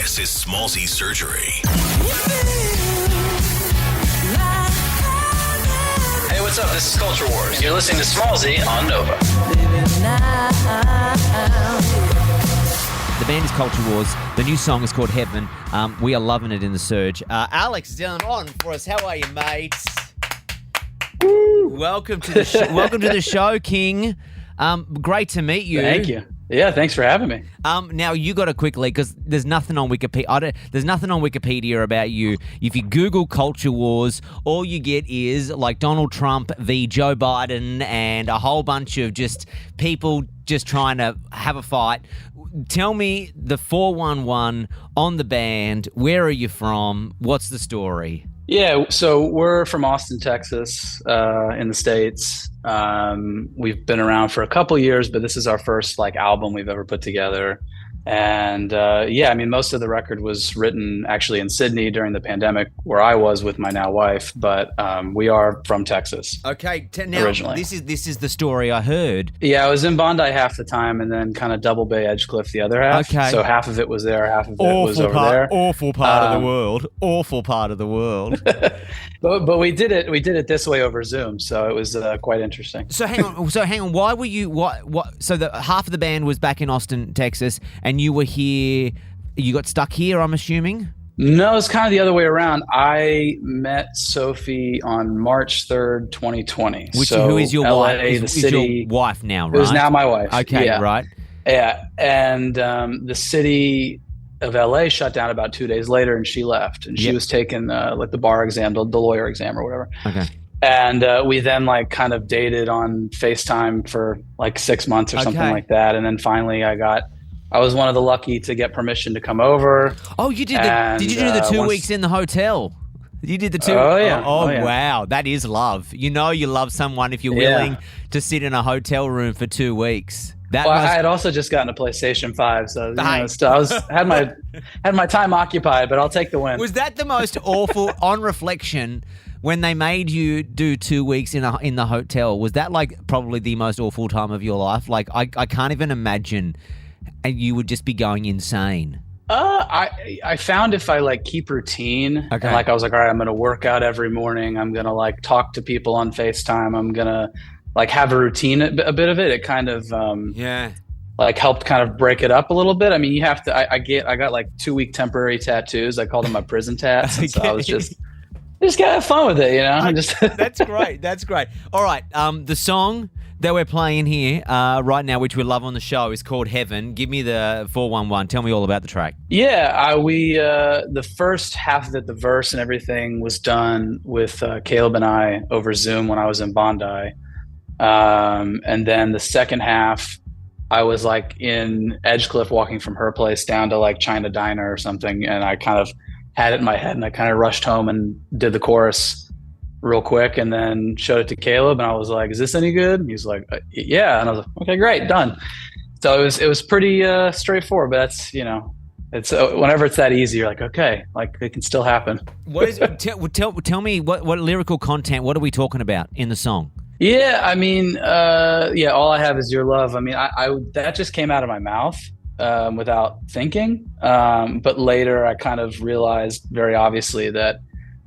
This is Smallzy Surgery. Hey, what's up? This is Culture Wars. You're listening to Smallzy on Nova. The band is Culture Wars. The new song is called Heaven. We are loving it in the Surge. Alex is down on for us. How are you, mate? Woo. Welcome to the show. Welcome to the show, King. Great to meet you. Thank you. Yeah, thanks for having me. Now you got to quickly, because there's nothing on Wikipedia. There's nothing on Wikipedia about you. If you Google Culture Wars, all you get is like Donald Trump v. Joe Biden and a whole bunch of just people just trying to have a fight. Tell me the 411 on the band. Where are you from? What's the story? Yeah, so we're from Austin, Texas, in the States. We've been around for a couple years, but this is our first album we've ever put together. And yeah, I mean, most of the record was written actually in Sydney during the pandemic, where I was with my now wife. But we are from Texas. Okay, now originally. This is the story I heard. Yeah, I was in Bondi half the time, and then kind of Double Bay, Edgecliff the other half. Okay, so half of it was there, half of it was over there. Awful part of the world. Awful part of the world. But we did it this way over Zoom, so it was quite interesting. So hang on. Why were you? What? So the half of the band was back in Austin, Texas, and you were here. You got stuck here, I'm assuming. No, it's kind of the other way around. I met Sophie on March 3rd, 2020. Who is your LA, wife? the Is city, your wife now, right? Who's now my wife. Okay, yeah. right. Yeah, and the city of LA shut down about 2 days later, and she left, and she was taking the bar exam, the lawyer exam or whatever. Okay. And we then kind of dated on FaceTime for 6 months or something like that, and then finally I was one of the lucky to get permission to come over. Oh, you did. Did you do the 2 weeks in the hotel? You did the 2. Oh yeah. Oh yeah. Wow, that is love. You know you love someone if you're willing to sit in a hotel room for 2 weeks. I had also just gotten a PlayStation 5, so had my time occupied, but I'll take the win. Was that the most awful on reflection? When they made you do 2 weeks in the hotel, was that probably the most awful time of your life? I can't even imagine. And you would just be going insane. I found if I keep routine, and I was all right, I'm going to work out every morning. I'm going to talk to people on FaceTime. I'm going to have a routine, a bit of it. It kind of helped kind of break it up a little bit. I mean, you have to. I got 2 week temporary tattoos. I called them my prison tats. And so I was just gotta have fun with it, you know. That's great. That's great. All right. The song that we're playing here right now, which we love on the show, is called Heaven. Give me the 411. Tell me all about the track. Yeah, we the first half of it, the verse and everything, was done with Caleb and I over Zoom when I was in Bondi, and then the second half, I was in Edgecliff walking from her place down to China Diner or something, and I kind of had it in my head, and I kind of rushed home and did the chorus real quick, and then showed it to Caleb, and I was like, "Is this any good?" And he's like, "Yeah," and I was like, "Okay, great, done." So it was pretty straightforward, but that's it's whenever it's that easy, you're like, okay, it can still happen. What is tell me what lyrical content? What are we talking about in the song? Yeah, I mean, all I have is your love. I mean, I that just came out of my mouth without thinking, but later I kind of realized very obviously that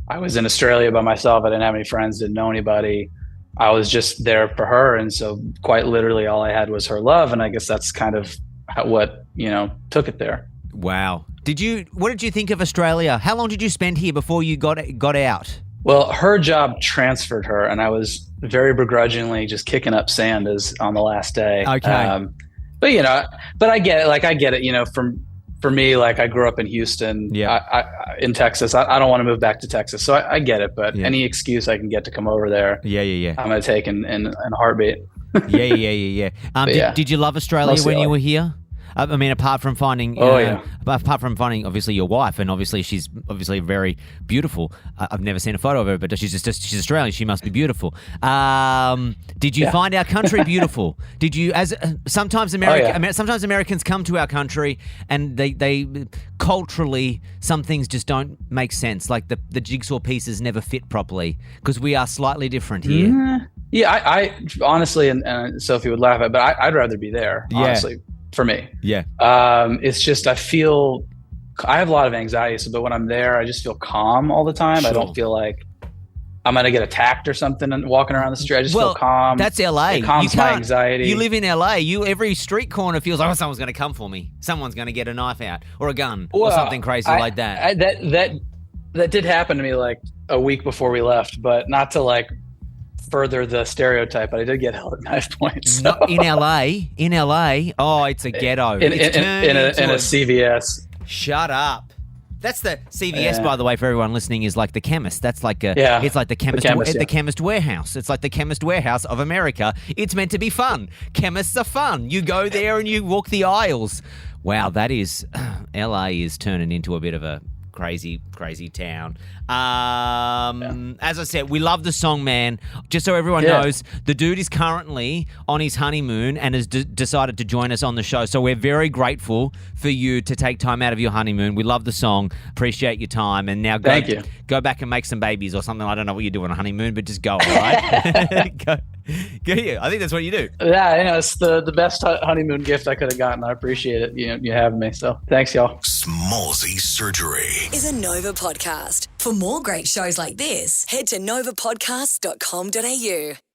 I was in Australia by myself. I didn't have any friends, didn't know anybody. I was just there for her, and so quite literally all I had was her love, and I guess that's kind of what took it there. Wow. What did you think of Australia? How long did you spend here before you got out? Well, her job transferred her, and I was very begrudgingly just kicking up sand on the last day. Okay. But I get it. I get it. For me, I grew up in Houston. Yeah. In Texas. I don't want to move back to Texas, so I get it. But any excuse I can get to come over there, I'm gonna take in a heartbeat. Yeah. Did you love Australia Mostly when you were here? I mean, apart from finding, obviously your wife, and obviously she's very beautiful. I've never seen a photo of her, but she's Australian. She must be beautiful. Did you find our country beautiful? Did you, sometimes Americans come to our country and they culturally, some things just don't make sense. Like the jigsaw pieces never fit properly because we are slightly different here. Yeah, I honestly, and Sophie would laugh at, but I'd rather be there, honestly. For me. Yeah. It's just, I feel I have a lot of anxiety. So, but when I'm there, I just feel calm all the time. Sure. I don't feel like I'm going to get attacked or something and walking around the street. I just feel calm. That's LA. It calms my anxiety. You live in LA. Every street corner feels like, someone's going to come for me. Someone's going to get a knife out or a gun or something crazy like that. That did happen to me like a week before we left, but not to like further the stereotype, but I did get held at knife point. So. Not in LA. Oh, it's a ghetto. In a CVS. Shut up. That's the CVS, by the way, for everyone listening, is like the chemist. That's like it's like the chemist warehouse. It's like the chemist warehouse of America. It's meant to be fun. Chemists are fun. You go there and you walk the aisles. Wow, that is LA is turning into a bit of a crazy town. As I said, we love the song, man. Just so everyone knows, the dude is currently on his honeymoon and has decided to join us on the show. So we're very grateful for you to take time out of your honeymoon. We love the song. Appreciate your time. And now go back and make some babies or something. I don't know what you do on a honeymoon, but just go, all right? Go. Yeah, I think that's what you do. Yeah, it's the best honeymoon gift I could have gotten. I appreciate it. You having me. So thanks, y'all. Smallzy Surgery is a Nova podcast. For more great shows like this, head to novapodcast.com.au.